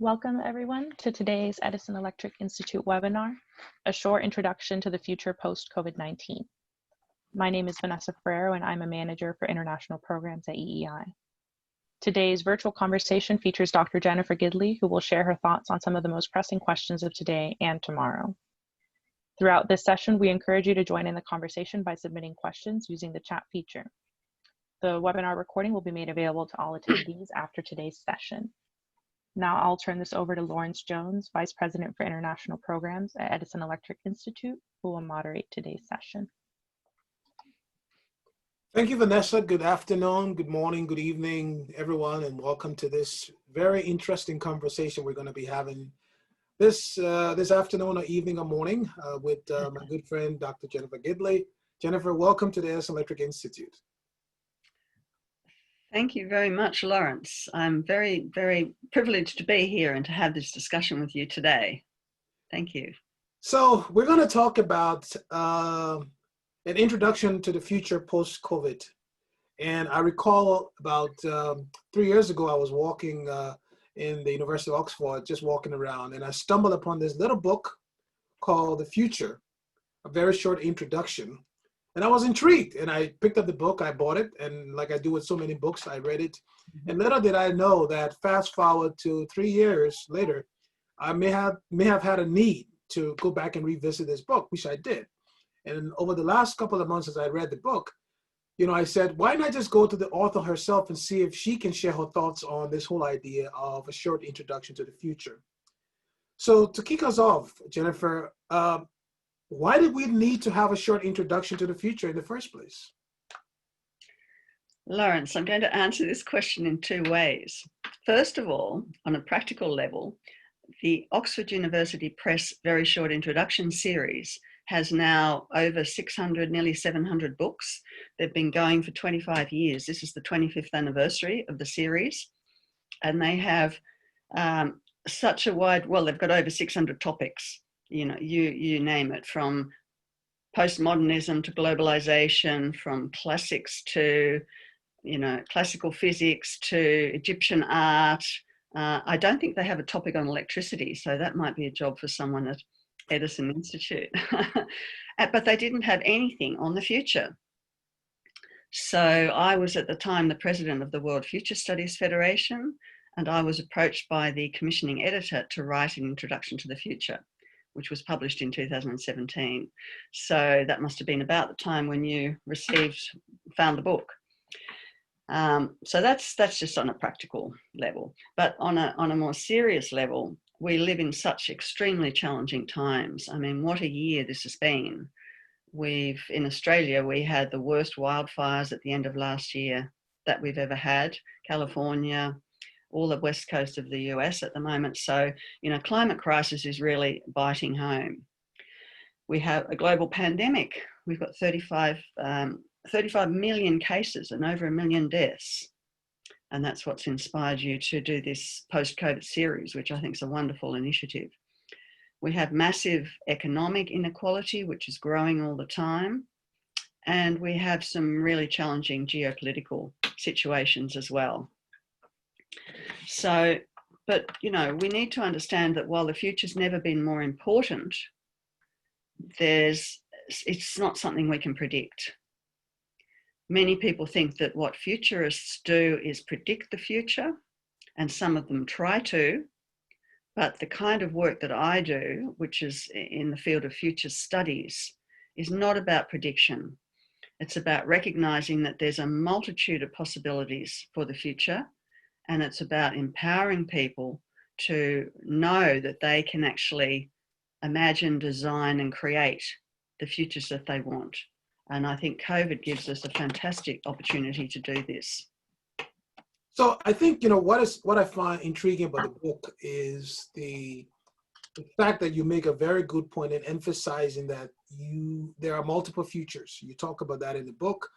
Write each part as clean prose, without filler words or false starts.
Welcome everyone to today's Edison Electric Institute webinar, a short introduction to the future post-COVID-19. My name is Vanessa Ferrero and I'm a manager for international programs at EEI. Today's virtual conversation features Dr. Jennifer Gidley, who will share her thoughts on some of the most pressing questions of today and tomorrow. Throughout this session, we encourage you to join in the conversation by submitting questions using the chat feature. The webinar recording will be made available to all attendees after today's session. Now I'll turn this over to Lawrence Jones, Vice President for International Programs at Edison Electric Institute, who will moderate today's session. Thank you, Vanessa. Good afternoon, good morning, good evening, everyone, and welcome to this very interesting conversation we're going to be having this afternoon or evening or morning with my good friend, Dr. Jennifer Gidley. Jennifer, welcome to the Edison Electric Institute. Thank you very much, Lawrence. I'm very, very privileged to be here and to have this discussion with you today. Thank you. So we're going to talk about an introduction to the future post-COVID. And I recall about 3 years ago, I was walking in the University of Oxford, just walking around, and I stumbled upon this little book called The Future, a very short introduction. And I was intrigued, and I picked up the book, I bought it, and like I do with so many books, I read it. And little did I know that fast forward to 3 years later, I may have had a need to go back and revisit this book, which I did. And over the last couple of months as I read the book, you know, I said, why not just go to the author herself and see if she can share her thoughts on this whole idea of a short introduction to the future. So to kick us off, Jennifer, why did we need to have a short introduction to the future in the first place? Lawrence, I'm going to answer this question in two ways. First of all, on a practical level, the Oxford University Press Very Short Introduction series has now over 600, nearly 700 books. They've been going for 25 years. This is the 25th anniversary of the series. And they have such a wide, well, they've got over 600 topics. You know, you name it, from postmodernism to globalization, from classics to, you know, classical physics to Egyptian art. I don't think they have a topic on electricity, so that might be a job for someone at Edison Institute. But they didn't have anything on the future. So I was at the time the president of the World Future Studies Federation, and I was approached by the commissioning editor to write an introduction to the future, which was published in 2017. So that must have been about the time when you found the book. So that's just on a practical level. But on a more serious level, we live in such extremely challenging times. I mean, what a year this has been. In Australia, we had the worst wildfires at the end of last year that we've ever had. California, all the west coast of the US at the moment. So, you know, climate crisis is really biting home. We have a global pandemic. We've got 35 million cases and over 1 million deaths. And that's what's inspired you to do this post-COVID series, which I think is a wonderful initiative. We have massive economic inequality, which is growing all the time. And we have some really challenging geopolitical situations as well. So, but, you know, we need to understand that while the future's never been more important, it's not something we can predict. Many people think that what futurists do is predict the future, and some of them try to, but the kind of work that I do, which is in the field of future studies, is not about prediction. It's about recognizing that there's a multitude of possibilities for the future, and it's about empowering people to know that they can actually imagine, design, and create the futures that they want. And I think COVID gives us a fantastic opportunity to do this. So I think, you know, what I find intriguing about the book is the fact that you make a very good point in emphasizing that there are multiple futures. You talk about that in the book.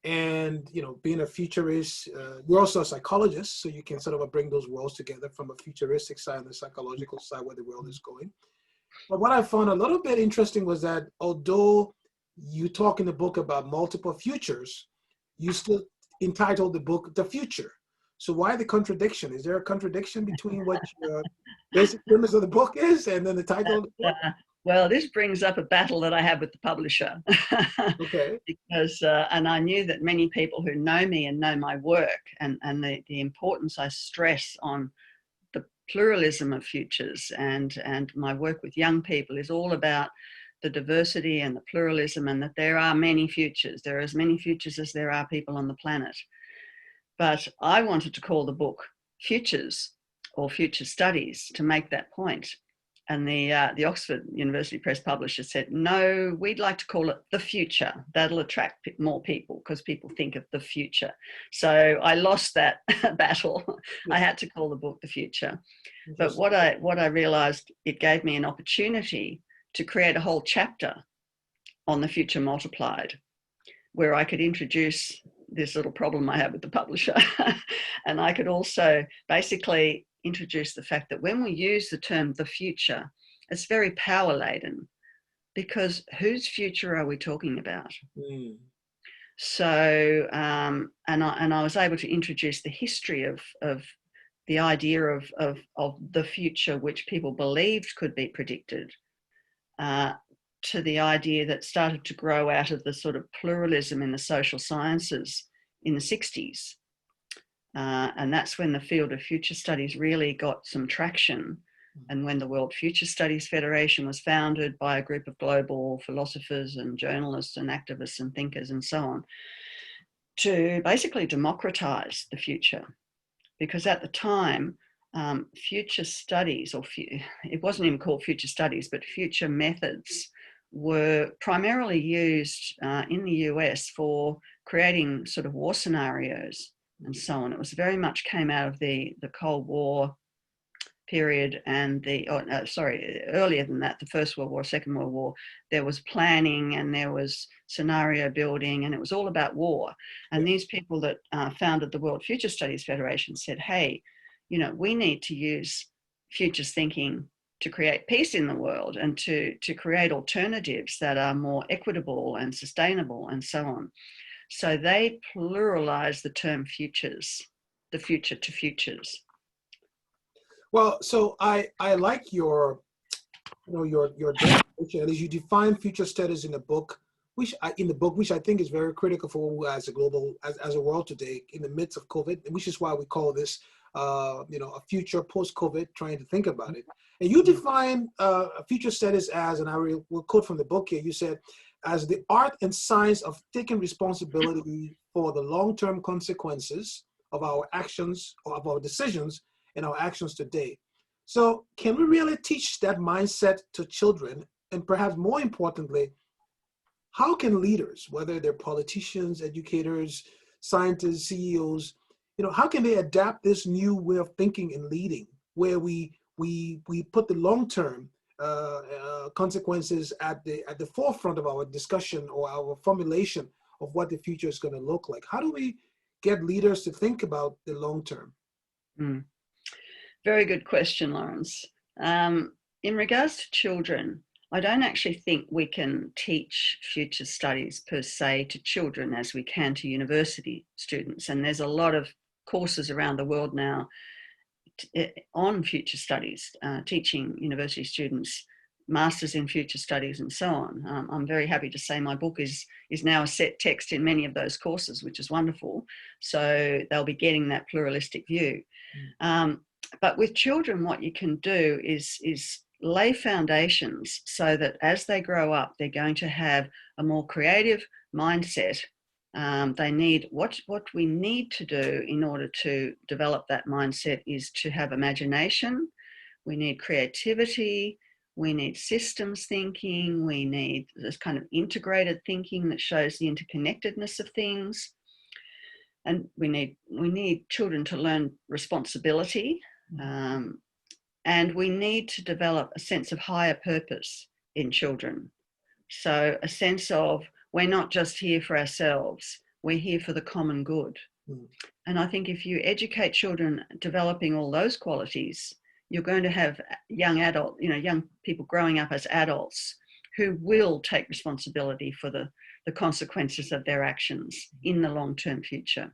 And, you know, being a futurist, you're also a psychologist, so you can sort of bring those worlds together from a futuristic side and the psychological side where the world is going. But what I found a little bit interesting was that although you talk in the book about multiple futures, you still entitled the book The Future. So why the contradiction? Is there a contradiction between what your basic premise of the book is and then the title of the book? Well, this brings up a battle that I have with the publisher. Okay. Because, and I knew that many people who know me and know my work and the importance I stress on the pluralism of futures, and my work with young people is all about the diversity and the pluralism, and that there are many futures. There are as many futures as there are people on the planet. But I wanted to call the book Futures or Future Studies to make that point. And the Oxford University Press publisher said, no, we'd like to call it The Future. That'll attract more people because people think of the future. So I lost that battle. I had to call the book The Future. But what I realized, it gave me an opportunity to create a whole chapter on the future multiplied, where I could introduce this little problem I have with the publisher. And I could also basically introduce the fact that when we use the term the future, it's very power laden, because whose future are we talking about? Mm. So, and I was able to introduce the history of the idea of the future, which people believed could be predicted, to the idea that started to grow out of the sort of pluralism in the social sciences in the 60s. And that's when the field of future studies really got some traction, and when the World Future Studies Federation was founded by a group of global philosophers and journalists and activists and thinkers and so on, to basically democratize the future. Because at the time, future studies, it wasn't even called future studies, but future methods were primarily used in the US for creating sort of war scenarios and so on. It was very much came out of the Cold War period and earlier than that, the First World War, Second World War. There was planning and there was scenario building, and it was all about war. And these people that founded the World Future Studies Federation said, hey, we need to use futures thinking to create peace in the world and to create alternatives that are more equitable and sustainable and so on. So they pluralized the term futures, the future to futures. Well, so I like your definition, as you define future studies in the book, which I think is very critical for as a world today in the midst of COVID, which is why we call this a future post-COVID, trying to think about it. And you define future studies as, and I will quote from the book here, you said, as the art and science of taking responsibility for the long-term consequences of our actions or of our decisions and our actions today. So can we really teach that mindset to children? And perhaps more importantly, how can leaders, whether they're politicians, educators, scientists, CEOs, how can they adapt this new way of thinking and leading, where we put the long-term consequences at the forefront of our discussion or our formulation of what the future is going to look like? How do we get leaders to think about the long term? Very good question, Lawrence. In regards to children, I don't actually think we can teach future studies per se to children as we can to university students. And there's a lot of courses around the world now on future studies, teaching university students masters in future studies and so on. I'm very happy to say my book is now a set text in many of those courses, which is wonderful. So they'll be getting that pluralistic view. But with children, what you can do is lay foundations so that as they grow up, they're going to have a more creative mindset. They need what we need to do in order to develop that mindset is to have imagination. We need creativity. We need systems thinking. We need this kind of integrated thinking that shows the interconnectedness of things. And we need children to learn responsibility. And we need to develop a sense of higher purpose in children. So a sense of, we're not just here for ourselves, we're here for the common good. And I think if you educate children developing all those qualities, you're going to have young people growing up as adults who will take responsibility for the consequences of their actions in the long-term future.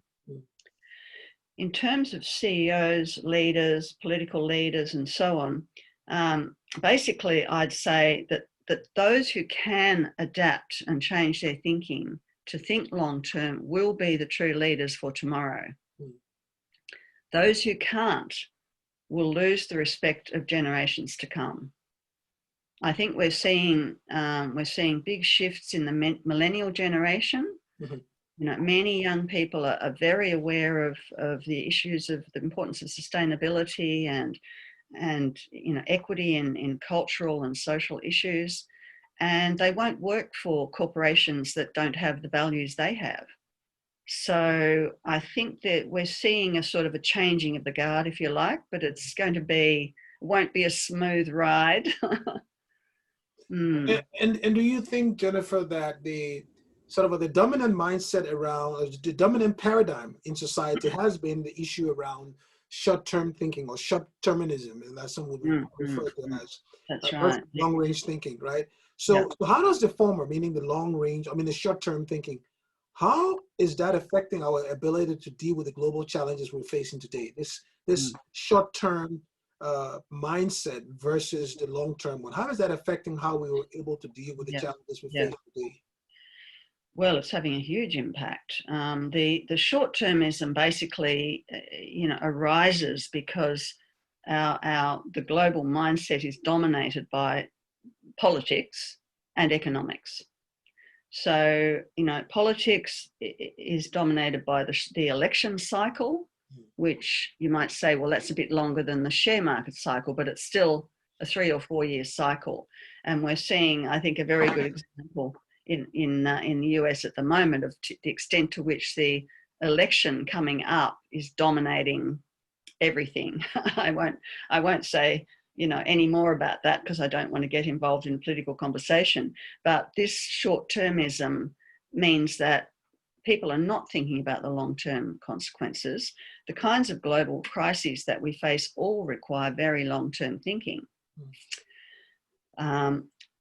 in terms of CEOs, leaders, political leaders, and so on, basically I'd say that those who can adapt and change their thinking to think long term will be the true leaders for tomorrow. Those who can't will lose the respect of generations to come. I think we're seeing big shifts in the millennial generation. Mhm. You know, many young people are very aware of the issues of the importance of sustainability and you know, equity in cultural and social issues, and they won't work for corporations that don't have the values they have. So I think that we're seeing a sort of a changing of the guard, if you like, but it's going to be, won't be a smooth ride. And do you think, Jennifer, that the sort of the dominant mindset around the dominant paradigm in society has been the issue around short-term thinking or short-termism, and that some would refer to as That's right. long-range thinking, right? So how does the former, meaning the long-range, I mean the short-term thinking, how is that affecting our ability to deal with the global challenges we're facing today? This short-term mindset versus the long-term one. How is that affecting how we were able to deal with the challenges we face today? Well, it's having a huge impact. The short-termism basically, you know, arises because the global mindset is dominated by politics and economics. So, you know, politics is dominated by the election cycle, which you might say, well, that's a bit longer than the share market cycle, but it's still a 3 or 4 year cycle. And we're seeing, I think, a very good example in the US at the moment of the extent to which the election coming up is dominating everything. I won't say, you know, any more about that because I don't want to get involved in political conversation. But this short-termism means that people are not thinking about the long-term consequences. The kinds of global crises that we face all require very long-term thinking.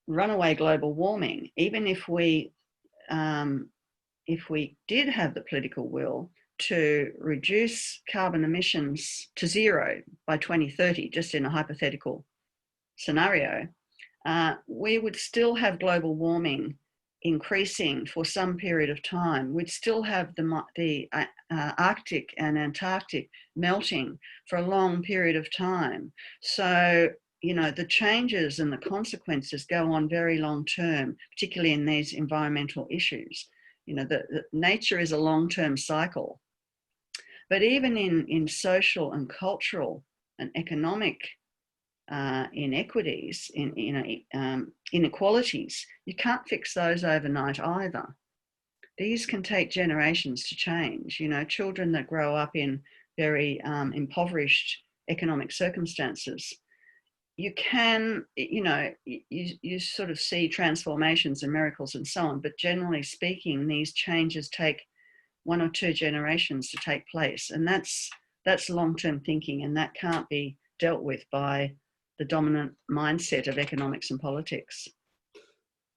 Runaway global warming, even if we did have the political will to reduce carbon emissions to zero by 2030, just in a hypothetical scenario, we would still have global warming increasing for some period of time. We'd still have the Arctic and Antarctic melting for a long period of time. So, you know, the changes and the consequences go on very long term, particularly in these environmental issues. You know, the nature is a long-term cycle. But even in social and cultural and economic inequities, inequalities, you can't fix those overnight either. These can take generations to change. You know, children that grow up in very impoverished economic circumstances, you can, you know, you sort of see transformations and miracles and so on, but generally speaking, these changes take 1 or 2 generations to take place. And that's long-term thinking, and that can't be dealt with by the dominant mindset of economics and politics.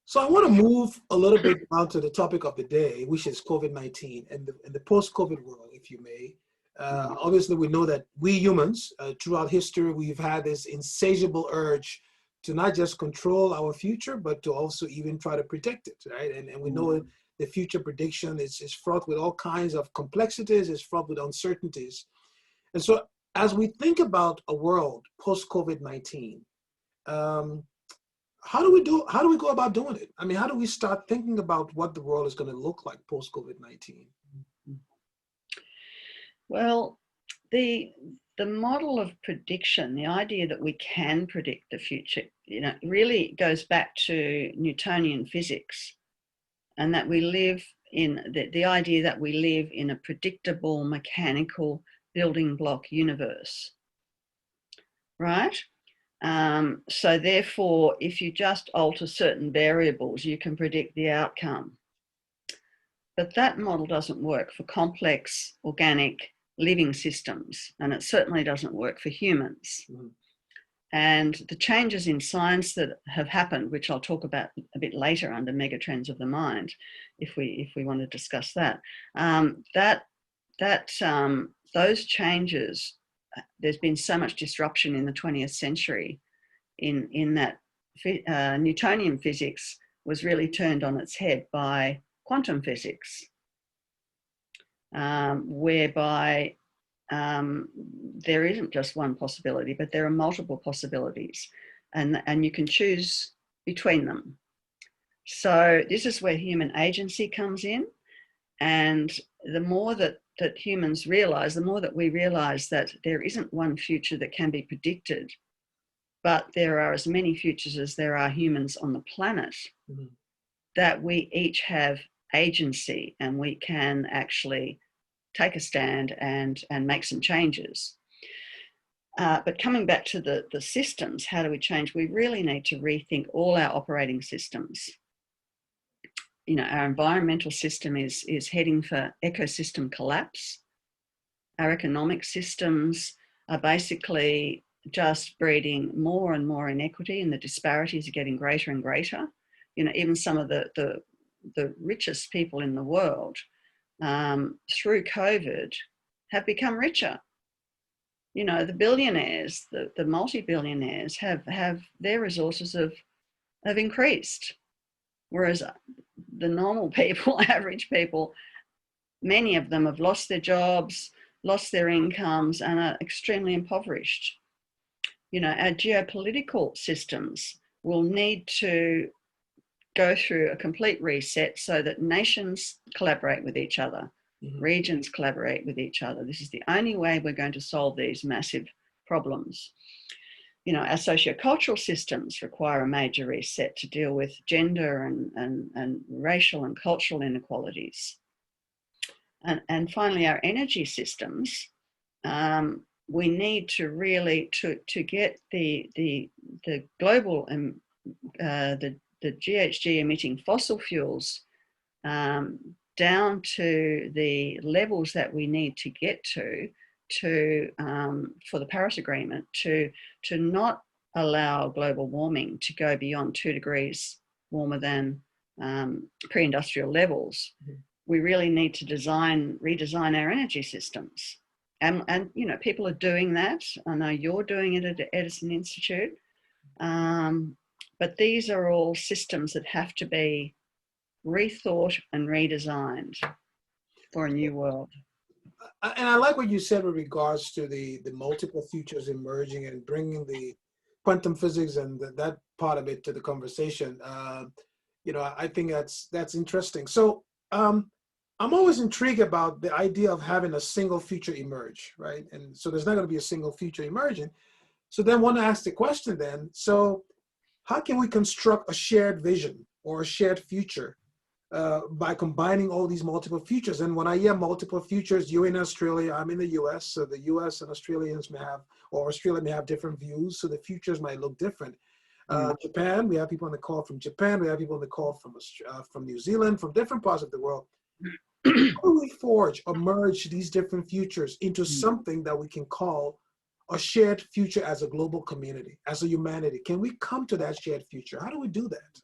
So I want to move a little bit now to the topic of the day, which is COVID-19 and the post-COVID world, if you may. Obviously, we know that we humans, throughout history, we've had this insatiable urge to not just control our future, but to also even try to predict it, right? And we know the future prediction is fraught with all kinds of complexities, it's fraught with uncertainties. And so as we think about a world post-COVID-19, how do we go about doing it? I mean, how do we start thinking about what the world is going to look like post-COVID-19? Well, the model of prediction, the idea that we can predict the future, you know, really goes back to Newtonian physics, and that we live in the idea that we live in a predictable mechanical building block universe, right? So therefore, if you just alter certain variables, you can predict the outcome. But that model doesn't work for complex organic living systems, and it certainly doesn't work for humans. And the changes in science that have happened, which I'll talk about a bit later under megatrends of the mind, if we want to discuss that, that those changes, there's been so much disruption in the 20th century in that Newtonian physics was really turned on its head by quantum physics, whereby there isn't just one possibility, but there are multiple possibilities, and you can choose between them. So this is where human agency comes in, and the more that humans realize, the more that we realize that there isn't one future that can be predicted, but there are as many futures as there are humans on the planet, mm-hmm. that we each have agency and we can actually take a stand and make some changes. But coming back to the systems, how do we change? We really need to rethink all our operating systems. You know, our environmental system is heading for ecosystem collapse. Our economic systems are basically just breeding more and more inequity, and the disparities are getting greater and greater. You know, even some of the richest people in the world through COVID have become richer. You know, the billionaires, the multi-billionaires have their resources have increased, whereas the normal people, average people, many of them have lost their jobs, lost their incomes, and are extremely impoverished. You know, our geopolitical systems will need to go through a complete reset so that nations collaborate with each other, mm-hmm. regions collaborate with each other. This is the only way we're going to solve these massive problems. You know, our sociocultural systems require a major reset to deal with gender and racial and cultural inequalities. And finally, our energy systems, we need to really to get the global the GHG emitting fossil fuels down to the levels that we need to get to for the Paris Agreement to not allow global warming to go beyond 2 degrees warmer than pre-industrial levels. Mm-hmm. We really need to redesign our energy systems. And you know, people are doing that. I know you're doing it at the Edison Institute. But these are all systems that have to be rethought and redesigned for a new world. And I like what you said with regards to the multiple futures emerging and bringing the quantum physics and that part of it to the conversation. You know, I think that's interesting. So I'm always intrigued about the idea of having a single future emerge, right? And so there's not going to be a single future emerging. So then want to ask the question then, so how can we construct a shared vision or a shared future by combining all these multiple futures? And when I hear multiple futures, you're in Australia, I'm in the US, so the US and Australians may have, or Australia may have different views, so the futures might look different. Japan, we have people on the call from Japan, we have people on the call from New Zealand, from different parts of the world. How do we forge or merge these different futures into something that we can call a shared future as a global community, as a humanity? Can we come to that shared future? How do we do that?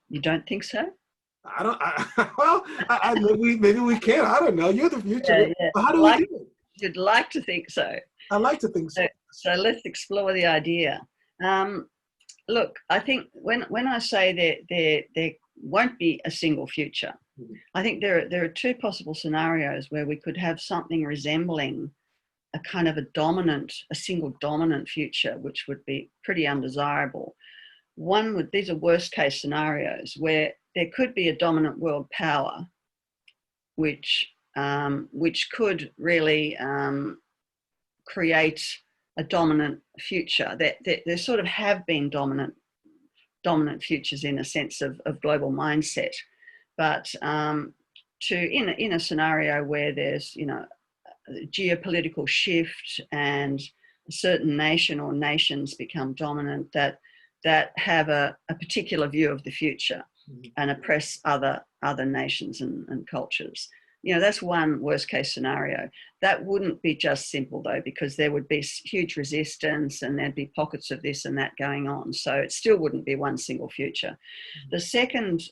You don't think so? Maybe we can. I don't know. You're the future. Yeah. How do we do it? You'd like to think so. I like to think so. So let's explore the idea. Look, I think when I say there won't be a single future, I think there are two possible scenarios where we could have something resembling a kind of a single dominant future, which would be pretty undesirable. These are worst case scenarios where there could be a dominant world power, which could really create a dominant future. There sort of have been dominant futures in a sense of global mindset, but in a scenario where there's, you know, geopolitical shift and a certain nation or nations become dominant that have a particular view of the future and oppress other nations and cultures. You know, that's one worst case scenario. That wouldn't be just simple though, because there would be huge resistance and there'd be pockets of this and that going on. So it still wouldn't be one single future. The second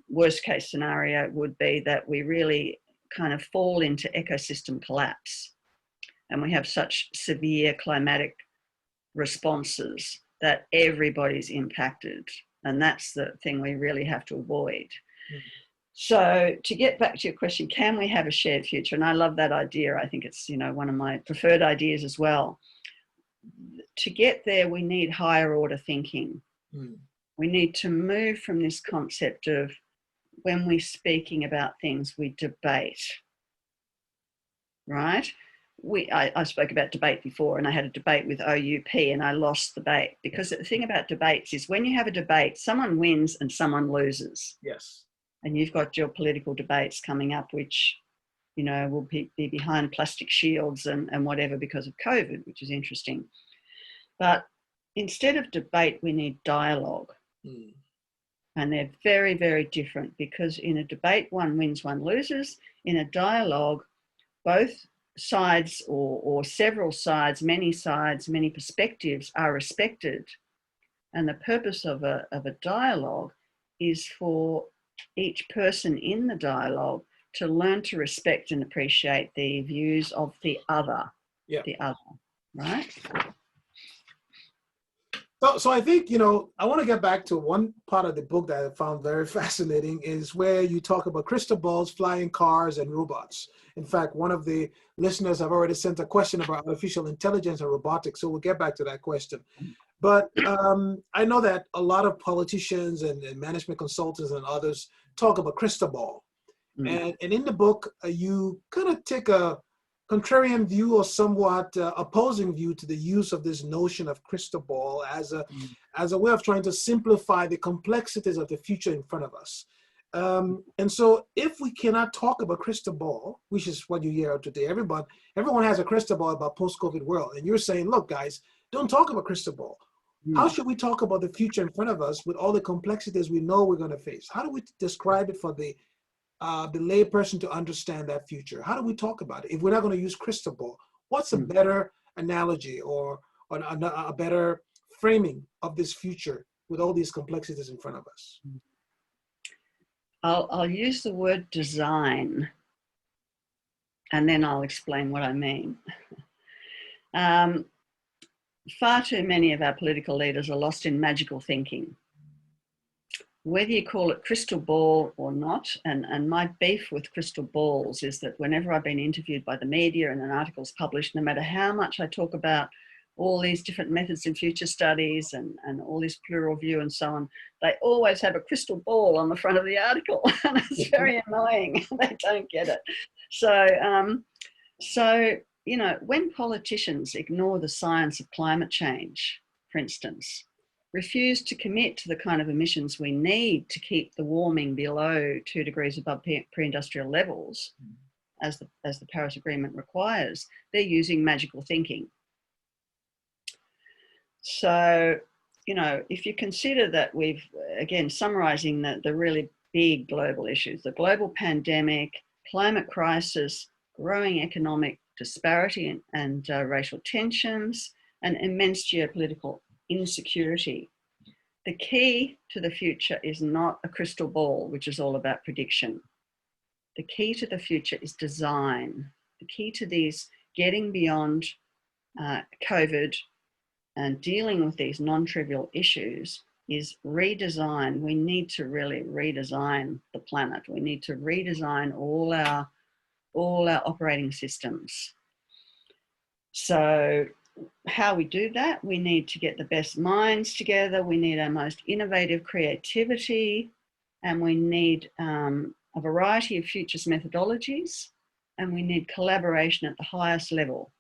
worst case scenario would be that we really kind of fall into ecosystem collapse. And we have such severe climatic responses that everybody's impacted. And that's the thing we really have to avoid. So to get back to your question, can we have a shared future? And I love that idea. I think it's, one of my preferred ideas as well. To get there, we need higher order thinking. We need to move from this concept of when we're speaking about things, we debate, right? I spoke about debate before, and I had a debate with OUP and I lost the debate, because the thing about debates is when you have a debate, someone wins and someone loses. Yes. And you've got your political debates coming up, which, will be behind plastic shields and whatever because of COVID, which is interesting. But instead of debate, we need dialogue. And they're very, very different, because in a debate, one wins, one loses. In a dialogue, both sides or several sides, many perspectives are respected. And the purpose of a dialogue is for each person in the dialogue to learn to respect and appreciate the views of the other, right? So I think, I want to get back to one part of the book that I found very fascinating, is where you talk about crystal balls, flying cars, and robots. In fact, one of the listeners have already sent a question about artificial intelligence and robotics, so we'll get back to that question. But I know that a lot of politicians and management consultants and others talk about crystal ball. And in the book, you kind of take a contrarian view or somewhat opposing view to the use of this notion of crystal ball as a way of trying to simplify the complexities of the future in front of us. And so if we cannot talk about crystal ball, which is what you hear today, everyone has a crystal ball about post-COVID world. And you're saying, look, guys, don't talk about crystal ball. How should we talk about the future in front of us with all the complexities we know we're going to face? How do we describe it for the lay person to understand that future? How do we talk about it? If we're not going to use crystal ball, what's a better analogy or a better framing of this future with all these complexities in front of us? I'll use the word design, and then I'll explain what I mean. Far too many of our political leaders are lost in magical thinking. Whether you call it crystal ball or not, and my beef with crystal balls is that whenever I've been interviewed by the media and an article's published, no matter how much I talk about all these different methods in future studies and all this plural view and so on, they always have a crystal ball on the front of the article. And it's very annoying. They don't get it. So, when politicians ignore the science of climate change, for instance, refuse to commit to the kind of emissions we need to keep the warming below 2 degrees above pre-industrial levels, as the Paris Agreement requires, they're using magical thinking. So, if you consider that we've, again, summarising the really big global issues, the global pandemic, climate crisis, growing economic disparity and racial tensions, and immense geopolitical insecurity. The key to the future is not a crystal ball, which is all about prediction. The key to the future is design. The key to these getting beyond COVID and dealing with these non-trivial issues is redesign. We need to really redesign the planet. We need to redesign all our operating systems. So how we do that, we need to get the best minds together, we need our most innovative creativity, and we need a variety of futures methodologies, and we need collaboration at the highest level.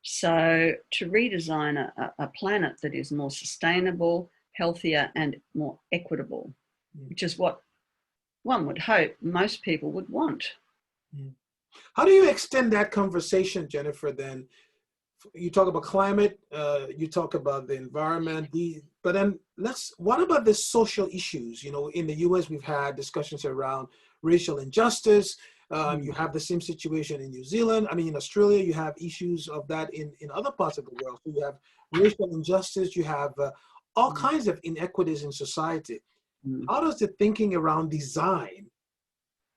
So to redesign a planet that is more sustainable, healthier, and more equitable, which is what one would hope most people would want. How do you extend that conversation, Jennifer, then? You talk about climate, you talk about the environment, but then what about the social issues? In the US, we've had discussions around racial injustice. You have the same situation in New Zealand. In Australia, you have issues of that in other parts of the world. So you have racial injustice, you have all kinds of inequities in society. How does the thinking around design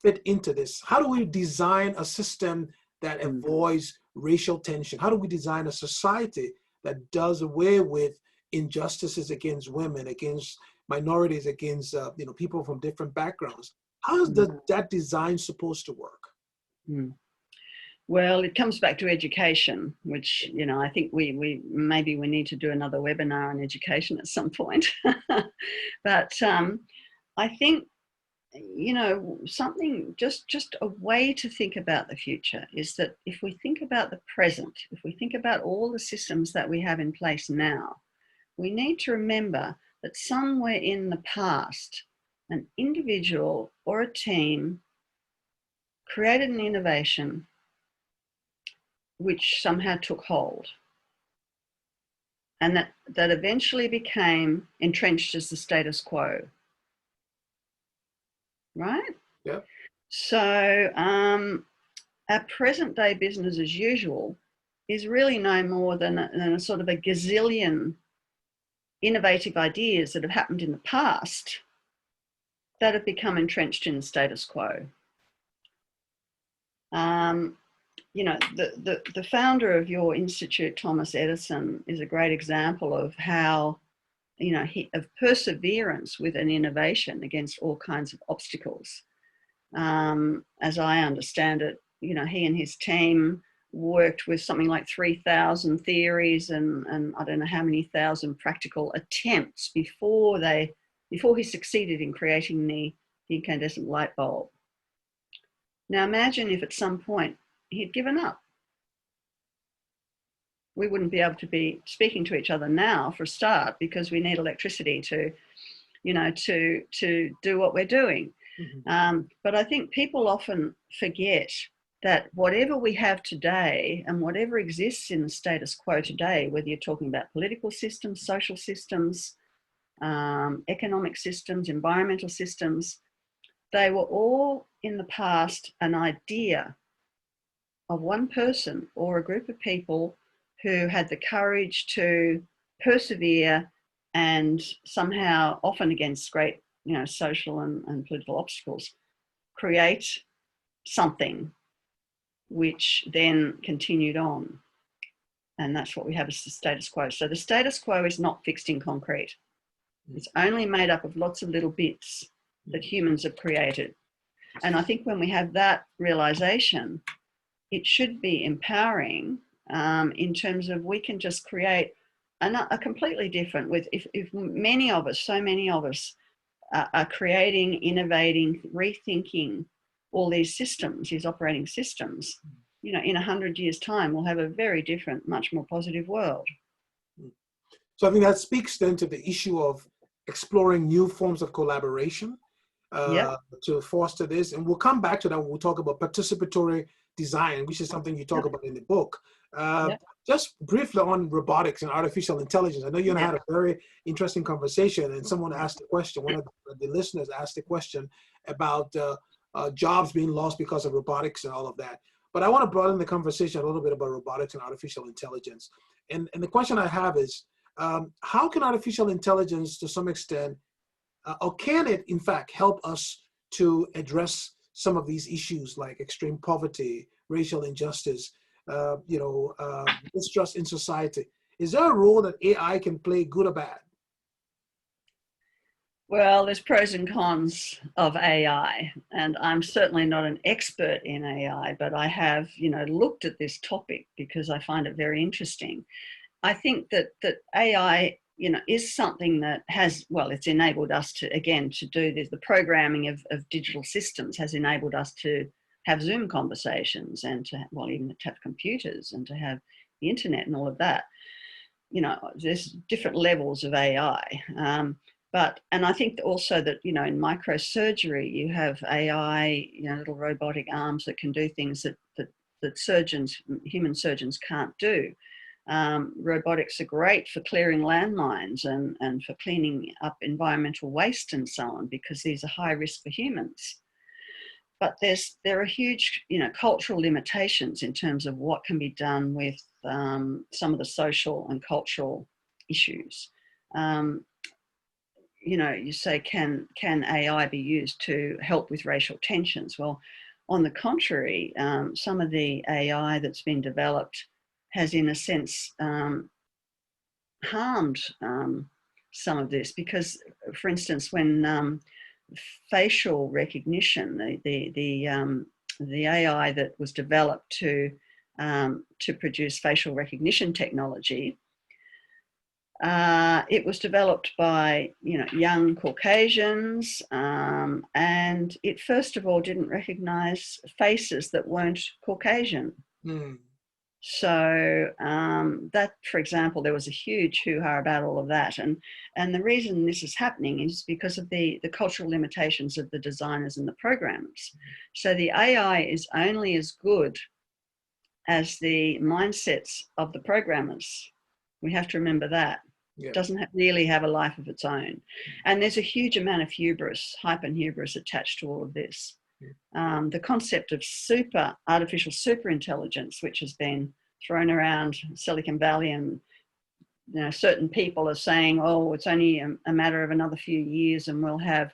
fit into this? How do we design a system that avoids racial tension? How do we design a society that does away with injustices against women, against minorities, against people from different backgrounds? How is that design supposed to work? Well, it comes back to education, which, I think we maybe we need to do another webinar on education at some point. But I think, something, just a way to think about the future is that if we think about the present, if we think about all the systems that we have in place now, we need to remember that somewhere in the past, an individual or a team created an innovation which somehow took hold, and that eventually became entrenched as the status quo, right? Yeah. So our present day business as usual is really no more than a sort of a gazillion innovative ideas that have happened in the past that have become entrenched in the status quo. The founder of your institute, Thomas Edison, is a great example of how, of perseverance with an innovation against all kinds of obstacles. As I understand it, he and his team worked with something like 3,000 theories and I don't know how many thousand practical attempts before he succeeded in creating the incandescent light bulb. Now imagine if at some point he'd given up. We wouldn't be able to be speaking to each other now for a start, because we need electricity to do what we're doing. But I think people often forget that whatever we have today and whatever exists in the status quo today, whether you're talking about political systems, social systems, economic systems, environmental systems, they were all in the past an idea of one person or a group of people who had the courage to persevere and somehow, often against great, social and political obstacles, create something which then continued on. And that's what we have as the status quo. So the status quo is not fixed in concrete. It's only made up of lots of little bits that humans have created. And I think when we have that realization, it should be empowering in terms of we can just create a completely different, if many of us, so many of us are creating, innovating, rethinking all these systems, these operating systems, in 100 years' time, we'll have a very different, much more positive world. So I think that speaks then to the issue of exploring new forms of collaboration to foster this. And we'll come back to that when we'll talk about participatory design, which is something you talk about in the book. Just briefly on robotics and artificial intelligence. I know you and I had a very interesting conversation, and someone asked a question, one of the listeners asked a question about jobs being lost because of robotics and all of that. But I want to broaden the conversation a little bit about robotics and artificial intelligence. And the question I have is, how can artificial intelligence, to some extent, or can it, in fact, help us to address some of these issues like extreme poverty, racial injustice, mistrust in society? Is there a role that AI can play, good or bad? Well, there's pros and cons of AI, and I'm certainly not an expert in AI, but I have, looked at this topic because I find it very interesting. I think that AI, is something that has, it's enabled us to do this. The programming of digital systems has enabled us to have Zoom conversations and even to have computers and to have the internet and all of that. There's different levels of AI. And I think also that, in microsurgery, you have AI, little robotic arms that can do things that human surgeons can't do. Robotics are great for clearing landmines and for cleaning up environmental waste and so on, because these are high risk for humans. But there are huge, cultural limitations in terms of what can be done with some of the social and cultural issues. you know, you say, can AI be used to help with racial tensions? Well, on the contrary, some of the AI that's been developed has, in a sense, harmed some of this, because, for instance, when facial recognition, the AI that was developed to produce facial recognition technology, it was developed by, you know, young Caucasians, and it first of all didn't recognize faces that weren't Caucasian. Mm. So that, for example, there was a huge hoo-ha about all of that. And the reason this is happening is because of the cultural limitations of the designers and the programmers. So the AI is only as good as the mindsets of the programmers. We have to remember that. Yeah. It doesn't really have a life of its own. And there's a huge amount of hubris, hype and hubris attached to all of this. The concept of artificial super intelligence, which has been thrown around Silicon Valley, and, you know, certain people are saying, oh, it's only a matter of another few years and we'll have,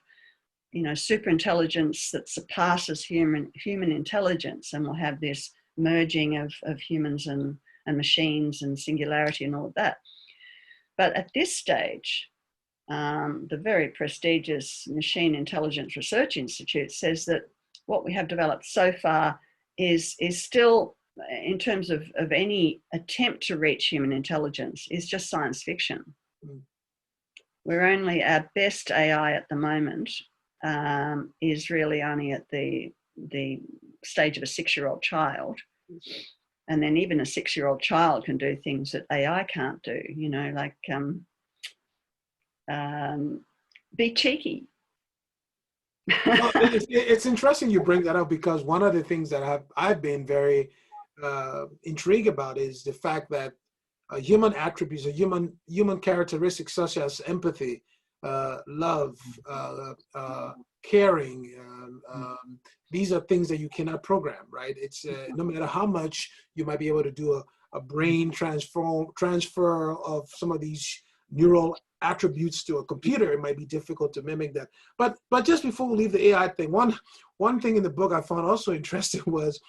you know, super intelligence that surpasses human intelligence, and we'll have this merging of humans and machines and singularity and all of that. But at this stage, the very prestigious Machine Intelligence Research Institute says that what we have developed so far is still, in terms of any attempt to reach human intelligence, is just science fiction. Mm. We're only, our best AI at the moment is really only at the stage of a 6-year-old child. And then even a 6-year-old child can do things that AI can't do, you know, like be cheeky. Well, it's interesting you bring that up, because one of the things that I've been very intrigued about is the fact that human attributes or human characteristics such as empathy, love, caring, these are things that you cannot program, right? It's no matter how much you might be able to do a brain transfer of some of these neural attributes to a computer, it might be difficult to mimic that. But just before we leave the AI thing, one thing in the book I found also interesting was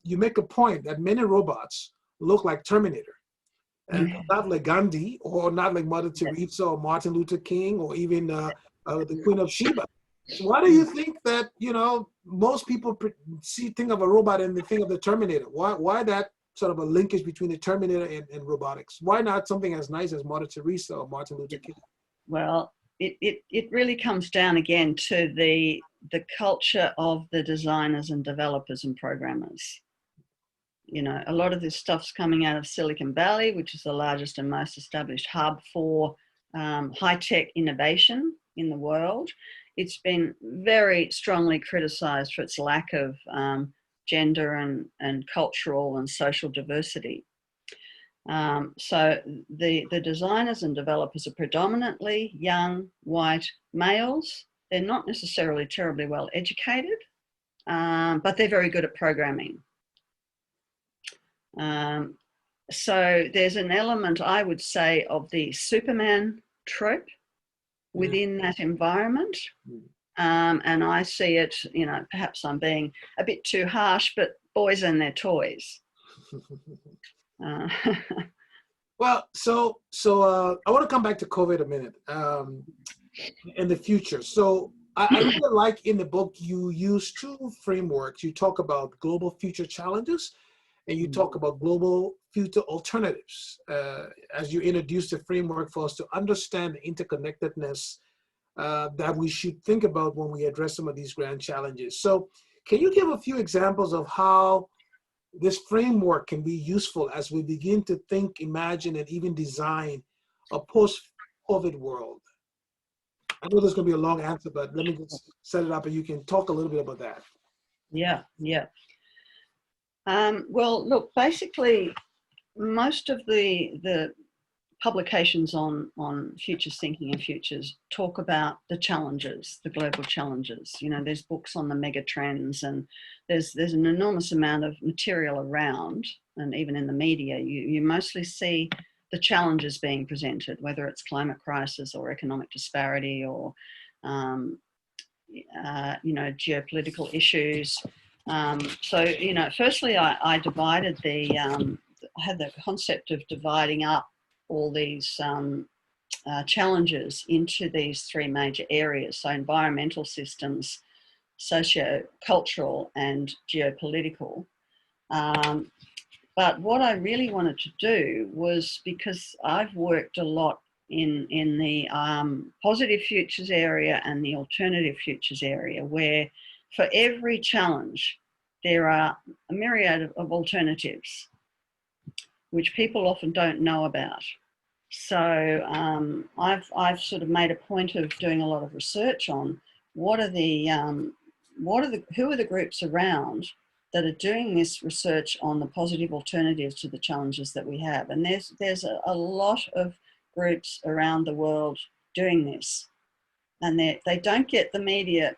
you make a point that many robots look like Terminator, and not like Gandhi, or not like Mother Teresa or Martin Luther King, or even the Queen of Sheba. So why do you think that, you know, most people think of a robot and they think of the Terminator? Why that sort of a linkage between the Terminator and robotics? Why not something as nice as Mother Teresa or Martin Luther King? Well, it really comes down again to the culture of the designers and developers and programmers. You know, a lot of this stuff's coming out of Silicon Valley, which is the largest and most established hub for high-tech innovation in the world. It's been very strongly criticized for its lack of gender and cultural and social diversity. So the designers and developers are predominantly young, white males. They're not necessarily terribly well educated, but they're very good at programming. So there's an element, I would say, of the Superman trope within that environment. And I see it, you know, perhaps I'm being a bit too harsh, but boys and their toys. Well, so I want to come back to COVID a minute, in the future. So I really like in the book, you use 2 frameworks. You talk about global future challenges, and you talk about global future alternatives, as you introduce the framework for us to understand the interconnectedness that we should think about when we address some of these grand challenges. So can you give a few examples of how this framework can be useful as we begin to think, imagine, and even design a post-COVID world? I know there's going to be a long answer, but let me just set it up and you can talk a little bit about that. Yeah. Well, look, basically, most of the publications on futures thinking and futures talk about the challenges, the global challenges. You know, there's books on the mega trends, and there's an enormous amount of material around, and even in the media, you mostly see the challenges being presented, whether it's climate crisis or economic disparity or geopolitical issues. Firstly, I divided I had the concept of dividing up all these challenges into these three major areas. So environmental systems, socio-cultural and geopolitical. But what I really wanted to do was, because I've worked a lot in the positive futures area and the alternative futures area, where for every challenge there are a myriad of alternatives which people often don't know about. So I've sort of made a point of doing a lot of research on who are the groups around that are doing this research on the positive alternatives to the challenges that we have. And there's a lot of groups around the world doing this, and they don't get the media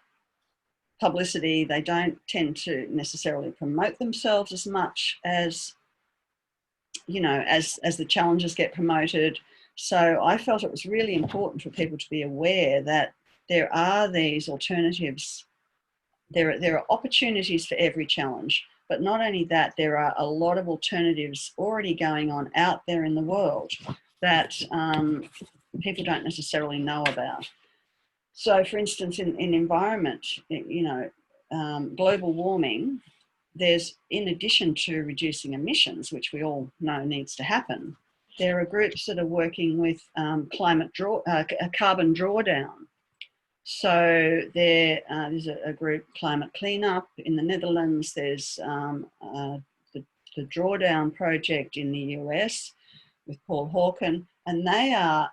publicity. They don't tend to necessarily promote themselves as much as, as the challenges get promoted. So I felt it was really important for people to be aware that there are these alternatives. There are opportunities for every challenge, but not only that, there are a lot of alternatives already going on out there in the world that people don't necessarily know about. So, for instance, in environment, global warming, there's, in addition to reducing emissions, which we all know needs to happen, there are groups that are working with carbon drawdown. So there's a group, Climate Cleanup, in the Netherlands. There's the Drawdown Project in the US with Paul Hawken, and they are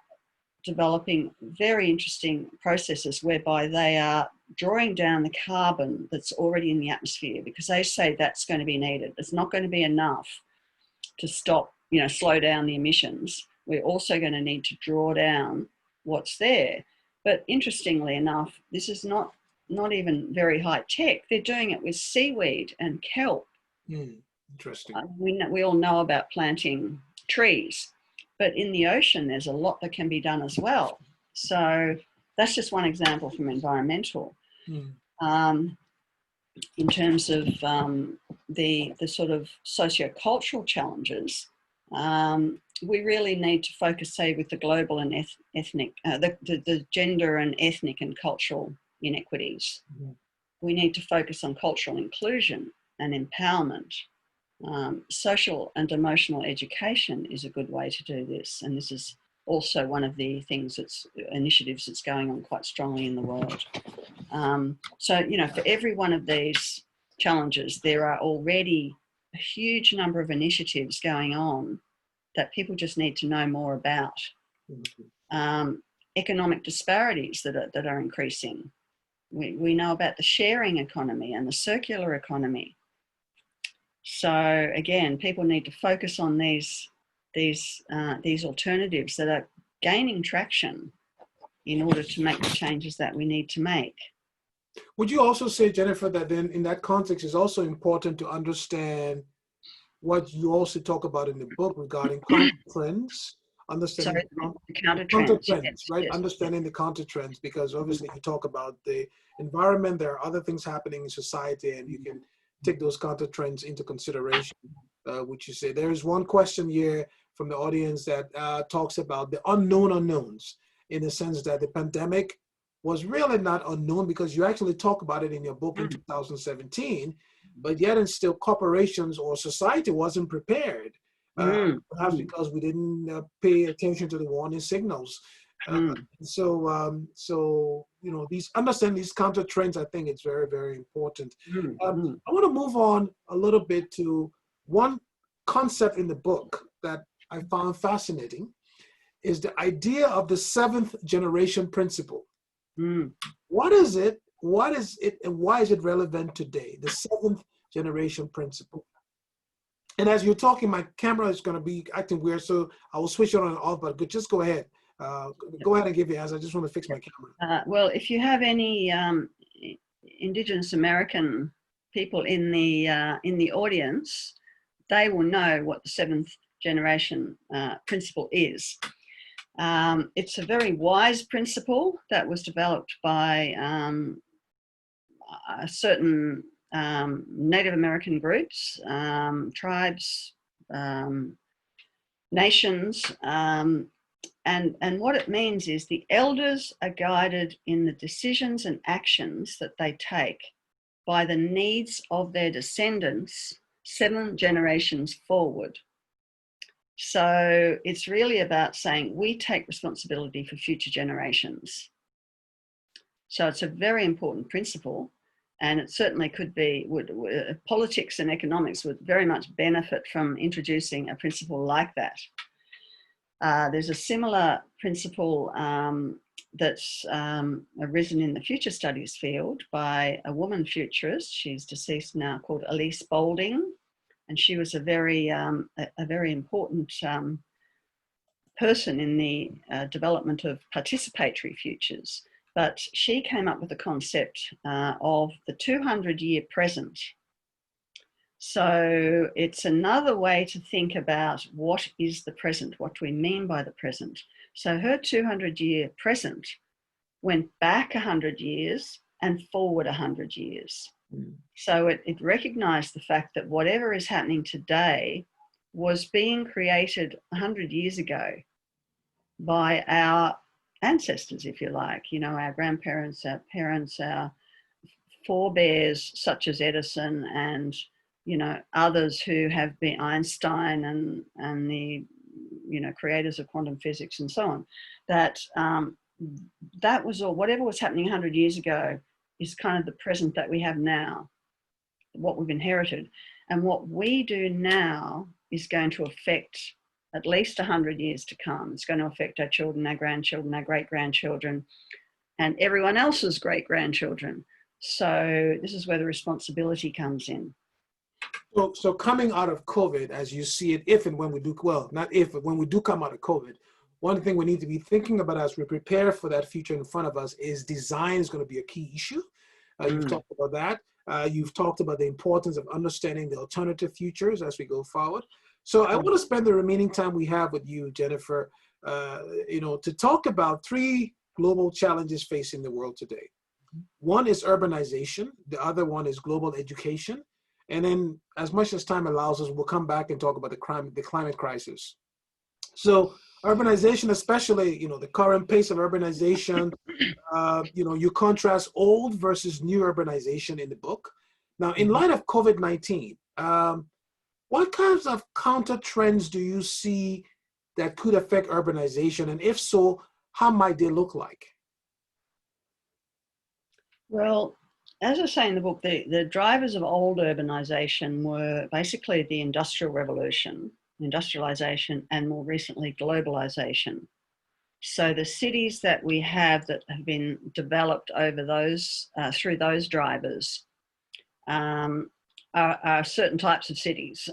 developing very interesting processes whereby they are drawing down the carbon that's already in the atmosphere, because they say that's going to be needed. It's not going to be enough to stop, slow down the emissions. We're also going to need to draw down what's there. But interestingly enough, this is not even very high tech. They're doing it with seaweed and kelp. Interesting. We all know about planting trees, but in the ocean, there's a lot that can be done as well. So that's just one example from environmental. In terms of the sort of sociocultural challenges, we really need to focus, say, with the global and ethnic, the gender and ethnic and cultural inequities. We need to focus on cultural inclusion and empowerment. Social and emotional education is a good way to do this, and this is also one of the initiatives that's going on quite strongly in the world. For every one of these challenges, there are already a huge number of initiatives going on that people just need to know more about. Economic disparities that are increasing. We know about the sharing economy and the circular economy. So again, people need to focus on these alternatives that are gaining traction in order to make the changes that we need to make. Would you also say, Jennifer, that then in that context it's also important to understand what you also talk about in the book regarding counter trends, understanding the counter trends, right? Yes. Understanding the counter trends, because obviously you talk about the environment, there are other things happening in society, and you can take those counter trends into consideration, which you say. There is one question here from the audience that talks about the unknown unknowns, in the sense that the pandemic was really not unknown, because you actually talk about it in your book in 2017, but yet and still corporations or society wasn't prepared, perhaps because we didn't pay attention to the warning signals. Understanding these counter trends, I think it's very, very important. I want to move on a little bit to one concept in the book that I found fascinating, is the idea of the seventh generation principle. What is it? What is it, and why is it relevant today? The seventh generation principle. And as you're talking, my camera is going to be acting weird, so I will switch it on and off. But just go ahead. Go ahead and give your answer. I just want to fix my camera. Well, if you have any Indigenous American people in the audience, they will know what the seventh generation principle is. It's a very wise principle that was developed by certain Native American groups, tribes, nations, and what it means is the elders are guided in the decisions and actions that they take by the needs of their descendants 7 generations forward. So it's really about saying we take responsibility for future generations. So it's a very important principle, and it certainly could be, politics and economics would very much benefit from introducing a principle like that. There's a similar principle that's arisen in the future studies field by a woman futurist. She's deceased now, called Elise Boulding, and she was a very important person in the development of participatory futures. But she came up with the concept of the 200-year present. So it's another way to think about what is the present, what do we mean by the present. So her 200-year present went back 100 years and forward 100 years. Mm. So it recognized the fact that whatever is happening today was being created 100 years ago by our ancestors, if you like, you know, our grandparents, our parents, our forebears, such as Edison and, you know, others who have been Einstein and the, you know, creators of quantum physics and so on, that that was all, whatever was happening 100 years ago is kind of the present that we have now, what we've inherited. And what we do now is going to affect at least 100 years to come. It's going to affect our children, our grandchildren, our great-grandchildren, and everyone else's great-grandchildren. So this is where the responsibility comes in. So coming out of COVID, as you see it, if and when we do, well, not if, but when we do come out of COVID, one thing we need to be thinking about as we prepare for that future in front of us is design is going to be a key issue. You've talked about that. You've talked about the importance of understanding the alternative futures as we go forward. So I want to spend the remaining time we have with you, Jennifer, you know, to talk about 3 global challenges facing the world today. One is urbanization. The other one is global education. And then as much as time allows us, we'll come back and talk about the climate crisis. So urbanization, especially, you know, the current pace of urbanization, you know, you contrast old versus new urbanization in the book. Now, in light of COVID-19, what kinds of counter trends do you see that could affect urbanization? And if so, how might they look like? Well, as I say in the book, the drivers of old urbanization were basically the Industrial Revolution, industrialization, and more recently, globalization. So the cities that we have that have been developed over those, through those drivers are certain types of cities.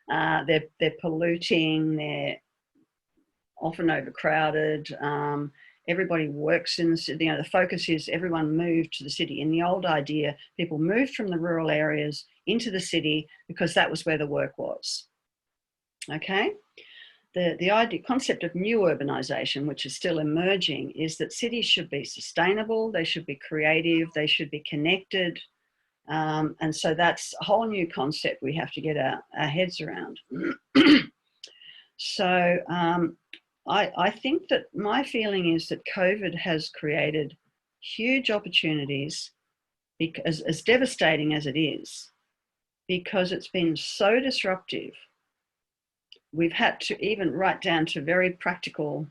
They're polluting, they're often overcrowded. Everybody works in the city. You know, the focus is everyone moved to the city. In the old idea, people moved from the rural areas into the city because that was where the work was. Okay? The concept of new urbanization, which is still emerging, is that cities should be sustainable, they should be creative, they should be connected. And so that's a whole new concept we have to get our heads around. So I think that my feeling is that COVID has created huge opportunities, because as devastating as it is, because it's been so disruptive. We've had to even right down to very practical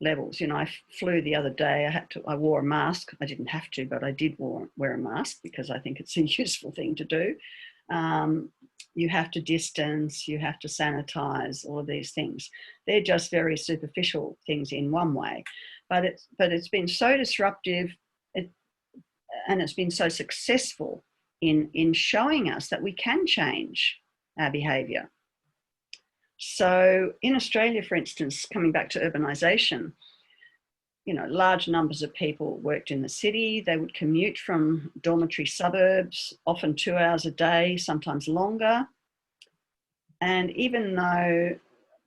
levels. You know, I flew the other day, I wore a mask. I didn't have to, but I did wear a mask because I think it's a useful thing to do. You have to distance, you have to sanitize, all of these things. They're just very superficial things in one way, but it's been so disruptive and it's been so successful in showing us that we can change our behavior. So in Australia, for instance, coming back to urbanization, you know, large numbers of people worked in the city. They would commute from dormitory suburbs, often 2 hours a day, sometimes longer. And even though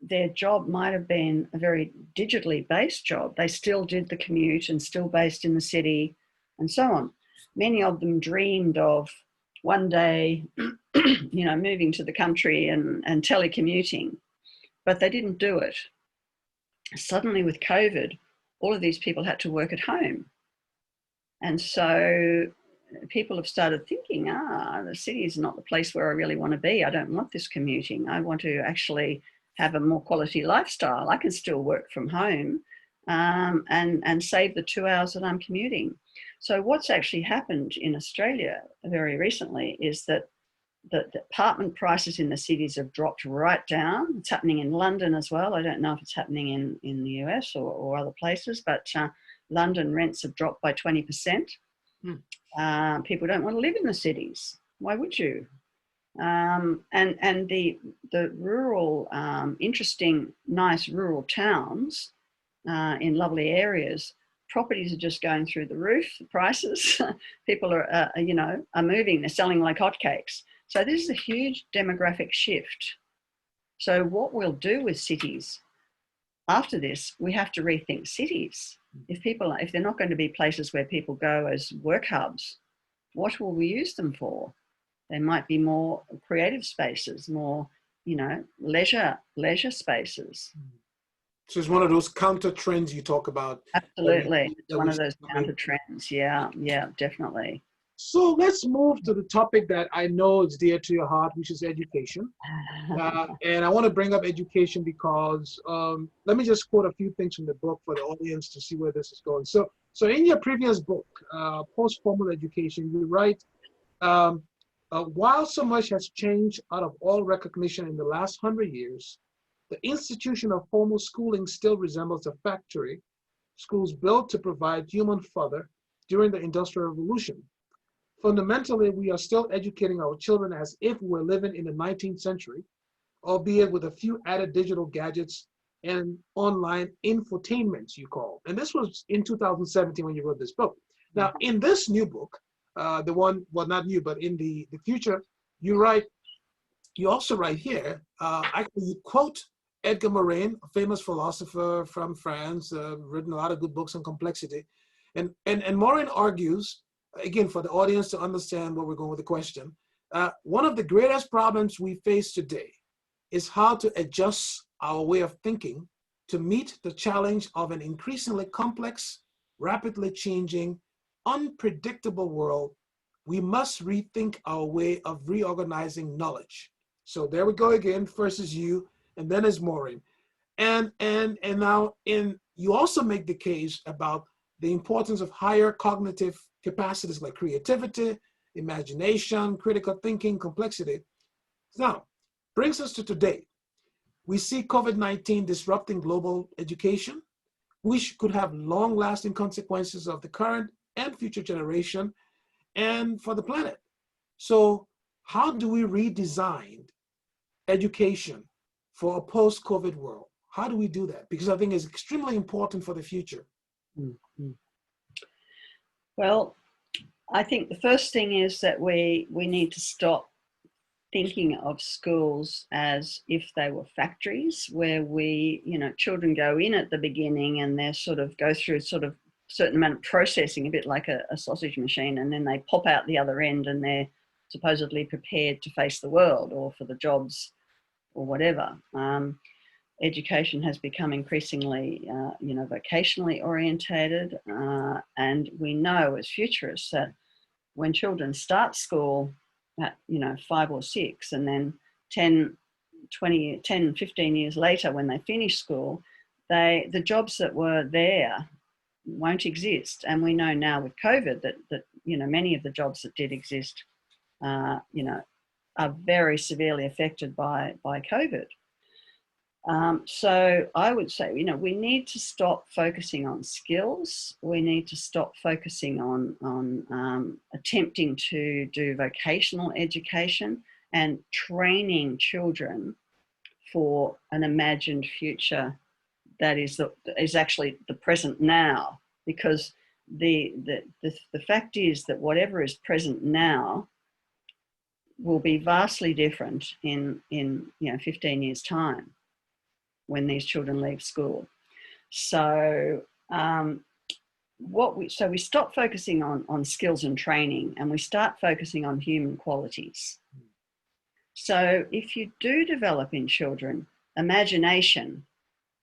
their job might have been a very digitally based job, they still did the commute and still based in the city and so on. Many of them dreamed of one day, moving to the country and telecommuting, but they didn't do it. Suddenly with COVID, all of these people had to work at home. And so people have started thinking, the city is not the place where I really want to be. I don't want this commuting. I want to actually have a more quality lifestyle. I can still work from home and save the 2 hours that I'm commuting. So what's actually happened in Australia very recently is that the apartment prices in the cities have dropped right down. It's happening in London as well. I don't know if it's happening in the US or other places, but London rents have dropped by 20%. People don't want to live in the cities. Why would you? And the rural, interesting, nice rural towns in lovely areas, properties are just going through the roof, the prices. People are moving, they're selling like hotcakes. So this is a huge demographic shift. So what we'll do with cities after this, we have to rethink cities. If they're not going to be places where people go as work hubs, what will we use them for? They might be more creative spaces, more, leisure spaces. So it's one of those counter trends you talk about. Absolutely. It's one of those counter trends. Yeah, definitely. So let's move to the topic that I know is dear to your heart, which is education. And I want to bring up education because let me just quote a few things from the book for the audience to see where this is going. So in your previous book, Post-Formal Education, you write, while so much has changed out of all recognition in the last 100 years, the institution of formal schooling still resembles a factory, schools built to provide human fodder during the Industrial Revolution. Fundamentally, we are still educating our children as if we're living in the 19th century, albeit with a few added digital gadgets and online infotainments, you call. And this was in 2017 when you wrote this book. Now, in this new book, the one, well, not new, but in the future, you also write here, actually you quote Edgar Morin, a famous philosopher from France, written a lot of good books on complexity. And Morin argues, again, for the audience to understand where we're going with the question, one of the greatest problems we face today is how to adjust our way of thinking to meet the challenge of an increasingly complex, rapidly changing, unpredictable world. We must rethink our way of reorganizing knowledge. So there we go again, first is you, and then is Maureen. And now you also make the case about the importance of higher cognitive capacities like creativity, imagination, critical thinking, complexity. Now, brings us to today. We see COVID-19 disrupting global education, which could have long-lasting consequences of the current and future generation and for the planet. So how do we redesign education for a post-COVID world? How do we do that? Because I think it's extremely important for the future. Mm-hmm. Well, I think the first thing is that we need to stop thinking of schools as if they were factories where children go in at the beginning and they go through certain amount of processing, a bit like a sausage machine, and then they pop out the other end and they're supposedly prepared to face the world or for the jobs or whatever. Education has become increasingly, vocationally orientated, and we know as futurists that when children start school at, 5 or 6, and then 10, 15 years later when they finish school, the jobs that were there won't exist. And we know now with COVID that many of the jobs that did exist, are very severely affected by COVID. So I would say, we need to stop focusing on skills. We need to stop focusing on attempting to do vocational education and training children for an imagined future that is actually the present now. Because the fact is that whatever is present now will be vastly different in 15 years time when these children leave school. So we stop focusing on skills and training, and we start focusing on human qualities. So if you do develop in children imagination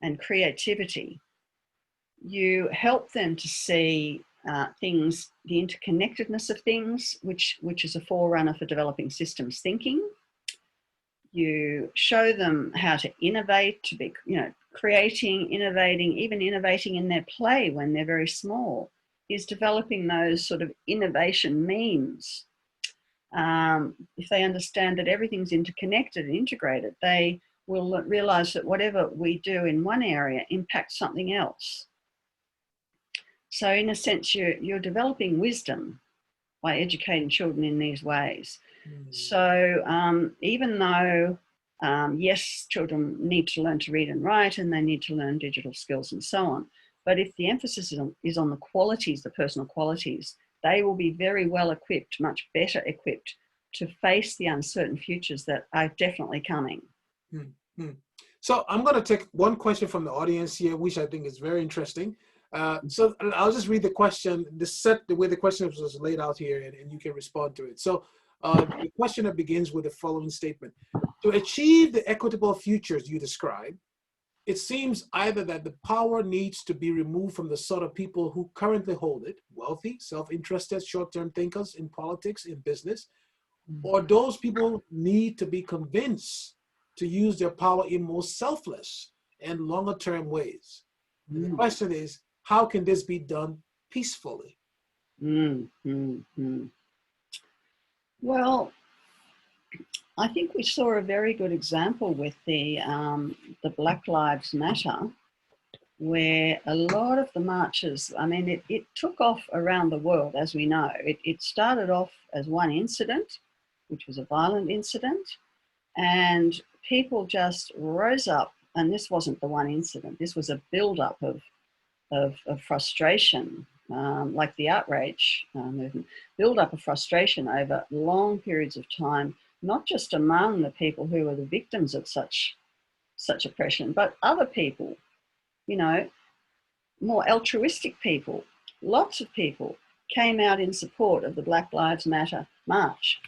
and creativity, you help them to see things, the interconnectedness of things, which is a forerunner for developing systems thinking. You show them how to innovate, to be, creating, innovating, even innovating in their play when they're very small, is developing those sort of innovation means. If they understand that everything's interconnected and integrated, they will realize that whatever we do in one area impacts something else. So in a sense, you're developing wisdom by educating children in these ways. So even though, yes, children need to learn to read and write, and they need to learn digital skills and so on, but if the emphasis is on the qualities, the personal qualities, they will be very well equipped, much better equipped to face the uncertain futures that are definitely coming. So I'm going to take one question from the audience here, which I think is very interesting. So I'll just read the question, the way the question was laid out here, and you can respond to it. So the questioner begins with the following statement. To achieve the equitable futures you describe, it seems either that the power needs to be removed from the sort of people who currently hold it, wealthy, self-interested, short-term thinkers in politics, in business, or those people need to be convinced to use their power in more selfless and longer-term ways. The question is, how can this be done peacefully? Well, I think we saw a very good example with the Black Lives Matter, where a lot of the marches, I mean, it took off around the world, as we know. It started off as one incident, which was a violent incident, and people just rose up, and this wasn't the one incident. This was a build-up of frustration, like the outrage movement, build-up of frustration over long periods of time, not just among the people who were the victims of such oppression, but other people, more altruistic people. Lots of people came out in support of the Black Lives Matter march.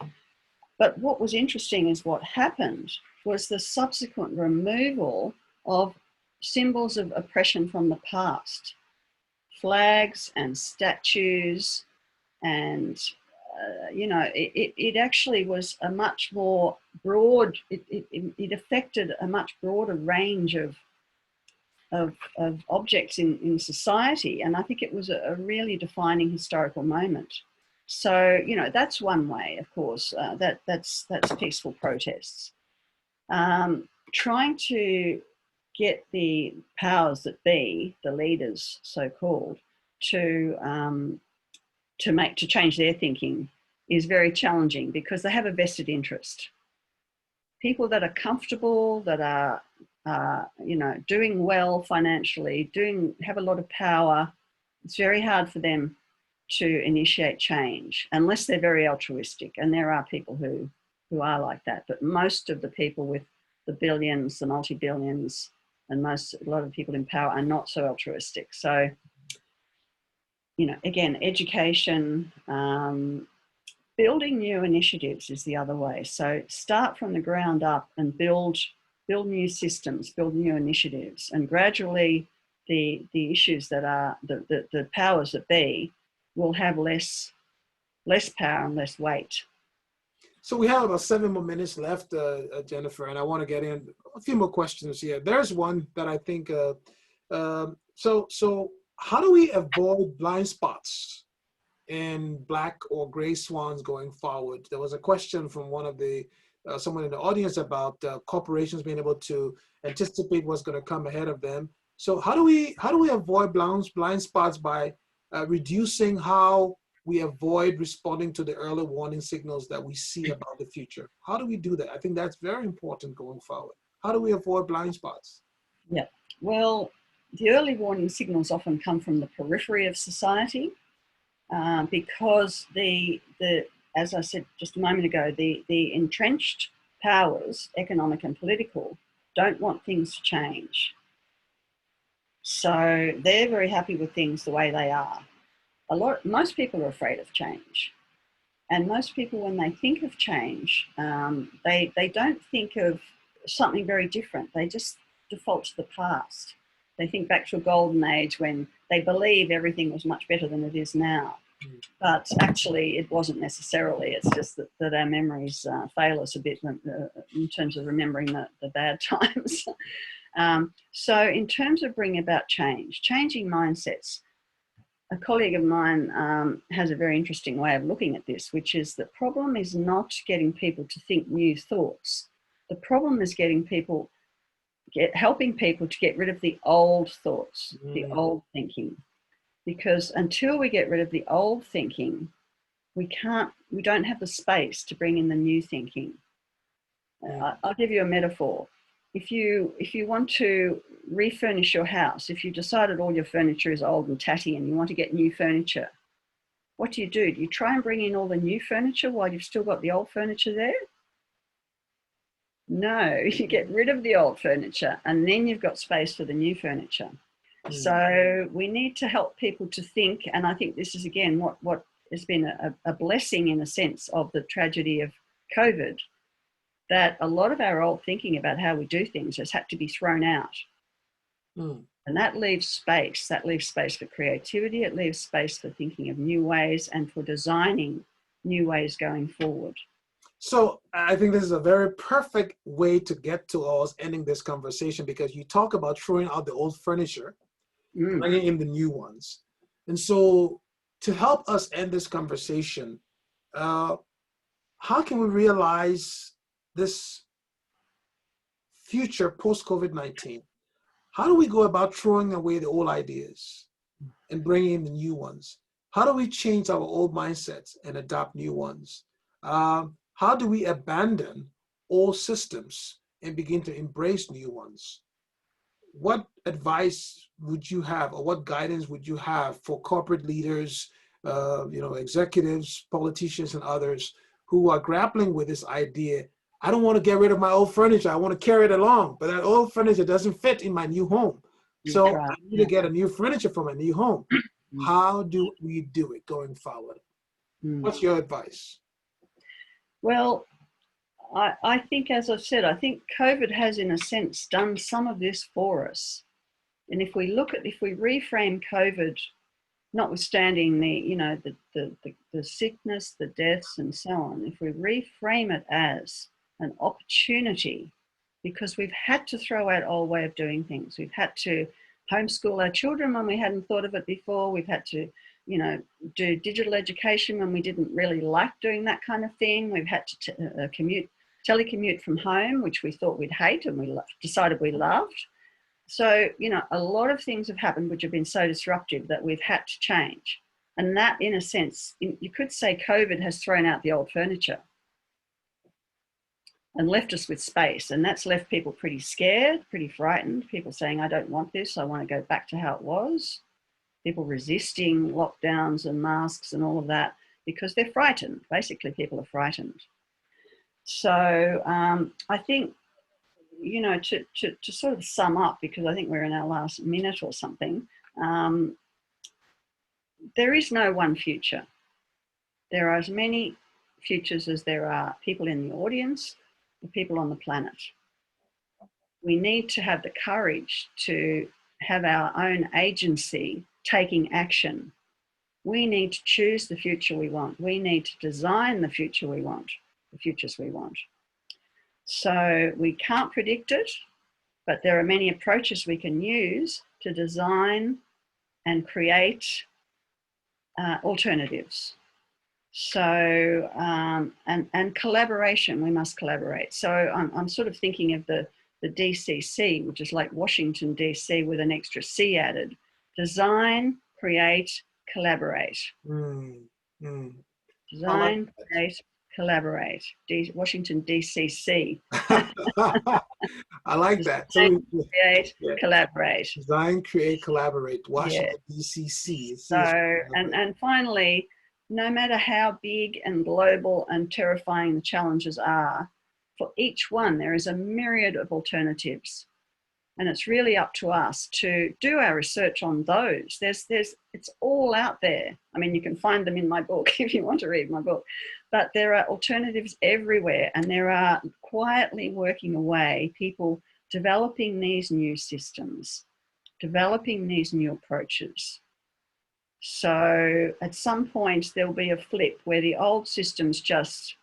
But what was interesting is what happened was the subsequent removal of symbols of oppression from the past, flags and statues, and it actually was a much more broad, it affected a much broader range of objects in society, and I think it was a really defining historical moment. So that's one way, of course, that's peaceful protests. Trying to get the powers that be, the leaders so-called, to change their thinking is very challenging because they have a vested interest. People that are comfortable, that are doing well financially, have a lot of power, it's very hard for them to initiate change unless they're very altruistic, and there are people who are like that, but most of the people with the billions, the multi-billions, and a lot of people in power are not so altruistic. So again, education, building new initiatives is the other way. So start from the ground up and build new systems, build new initiatives, and gradually the issues that are the powers that be will have less power and less weight. So we have about 7 more minutes left, Jennifer, and I want to get in a few more questions here. There's one that I think, so how do we avoid blind spots and black or gray swans going forward? There was a question from one of the, someone in the audience about corporations being able to anticipate what's going to come ahead of them. So how do we avoid blind spots by reducing how we avoid responding to the early warning signals that we see about the future? How do we do that? I think that's very important going forward. How do we avoid blind spots? Yeah, well, the early warning signals often come from the periphery of society because the as I said just a moment ago, the entrenched powers, economic and political, don't want things to change. So they're very happy with things the way they are. Most people are afraid of change. And most people, when they think of change, they don't think of something very different. They just default to the past. They think back to a golden age when they believe everything was much better than it is now. But actually, it wasn't necessarily. It's just that our memories fail us a bit in terms of remembering the bad times. So in terms of bringing about change, changing mindsets, a colleague of mine has a very interesting way of looking at this, which is the problem is not getting people to think new thoughts. The problem is helping people to get rid of the old thoughts, the old thinking. Because until we get rid of the old thinking, we don't have the space to bring in the new thinking. I'll give you a metaphor. If you want to refurnish your house, if you decided all your furniture is old and tatty and you want to get new furniture, what do? Do you try and bring in all the new furniture while you've still got the old furniture there? No, you get rid of the old furniture and then you've got space for the new furniture. So we need to help people to think, and I think this is again what has been a blessing in a sense of the tragedy of COVID, that a lot of our old thinking about how we do things has had to be thrown out. And that leaves space. That leaves space for creativity. It leaves space for thinking of new ways and for designing new ways going forward. So I think this is a very perfect way to get to us ending this conversation, because you talk about throwing out the old furniture, bringing in the new ones. And so to help us end this conversation, how can we realize this future post-COVID-19? How do we go about throwing away the old ideas and bringing in the new ones? How do we change our old mindsets and adopt new ones? How do we abandon old systems and begin to embrace new ones? What advice would you have, or what guidance would you have for corporate leaders, executives, politicians, and others who are grappling with this idea? I don't want to get rid of my old furniture. I want to carry it along, but that old furniture doesn't fit in my new home. So I need to get a new furniture for my new home. How do we do it going forward? What's your advice? Well, I think, as I've said, I think COVID has, in a sense, done some of this for us. And if we reframe COVID, notwithstanding the sickness, the deaths, and so on, if we reframe it as an opportunity, because we've had to throw out old way of doing things. We've had to homeschool our children when we hadn't thought of it before. We've had to do digital education when we didn't really like doing that kind of thing. We've had to telecommute from home, which we thought we'd hate and we decided we loved. So, a lot of things have happened which have been so disruptive that we've had to change. And that, in a sense, you could say COVID has thrown out the old furniture and left us with space. And that's left people pretty scared, pretty frightened. People saying, I don't want this. I want to go back to how it was. People resisting lockdowns and masks and all of that because they're frightened. Basically, people are frightened. So I think, to sort of sum up, because I think we're in our last minute or something, there is no one future. There are as many futures as there are people in the audience, or people on the planet. We need to have the courage to have our own agency taking action. We need to choose the future we want. We need to design the future we want, the futures we want. So we can't predict it, but there are many approaches we can use to design and create alternatives. So, and collaboration, we must collaborate. So I'm sort of thinking of the DCC, which is like Washington, DC with an extra C added. Design, create, collaborate. Design, create, collaborate. Washington, DCC. I like that. Design, create, collaborate. Design, create, collaborate. Washington, DCC. So, and finally, no matter how big and global and terrifying the challenges are, for each one there is a myriad of alternatives. And it's really up to us to do our research on those. It's all out there. I mean, you can find them in my book if you want to read my book, but there are alternatives everywhere, and there are quietly working away people developing these new systems, developing these new approaches. So at some point there'll be a flip where the old systems just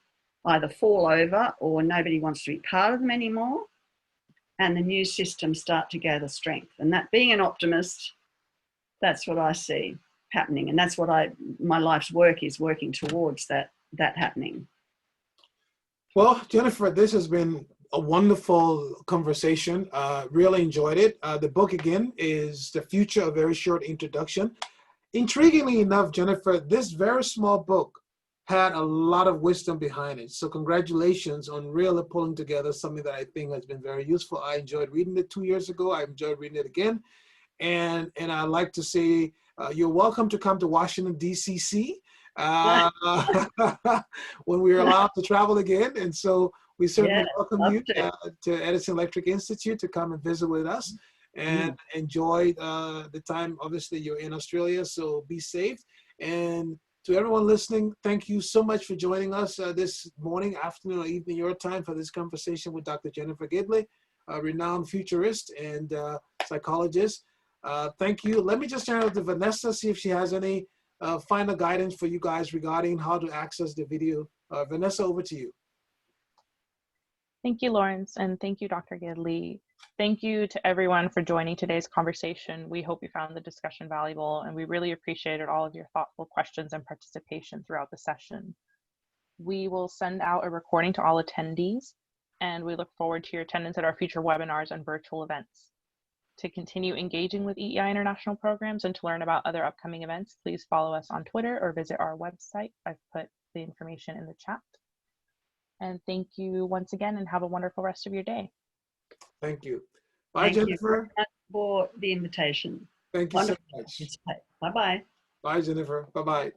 either fall over or nobody wants to be part of them anymore, and the new systems start to gather strength. And that, being an optimist, that's what I see happening. And that's what my life's work is, working towards that happening. Well, Jennifer, this has been a wonderful conversation. Really enjoyed it. The book, again, is The Future, A Very Short Introduction. Intriguingly enough, Jennifer, this very small book had a lot of wisdom behind it. So congratulations on really pulling together something that I think has been very useful. I enjoyed reading it 2 years ago. I enjoyed reading it again. And I'd like to say you're welcome to come to Washington, D.C. When we're allowed to travel again. And so we certainly welcome you to Edison Electric Institute to come and visit with us and enjoy the time. Obviously, you're in Australia, so be safe. And to everyone listening, thank you so much for joining us this morning, afternoon, or evening your time for this conversation with Dr. Jennifer Gidley, a renowned futurist and psychologist. Thank you. Let me just turn it over to Vanessa, see if she has any final guidance for you guys regarding how to access the video. Vanessa, over to you. Thank you, Lawrence, and thank you, Dr. Gidley. Thank you to everyone for joining today's conversation. We hope you found the discussion valuable, and we really appreciated all of your thoughtful questions and participation throughout the session. We will send out a recording to all attendees, and we look forward to your attendance at our future webinars and virtual events. To continue engaging with EEI International programs and to learn about other upcoming events, please follow us on Twitter or visit our website. I've put the information in the chat. And thank you once again, and have a wonderful rest of your day. Thank you. Bye, Jennifer. Thank you for the invitation. Thank you so much. Bye-bye. Bye, Jennifer. Bye-bye.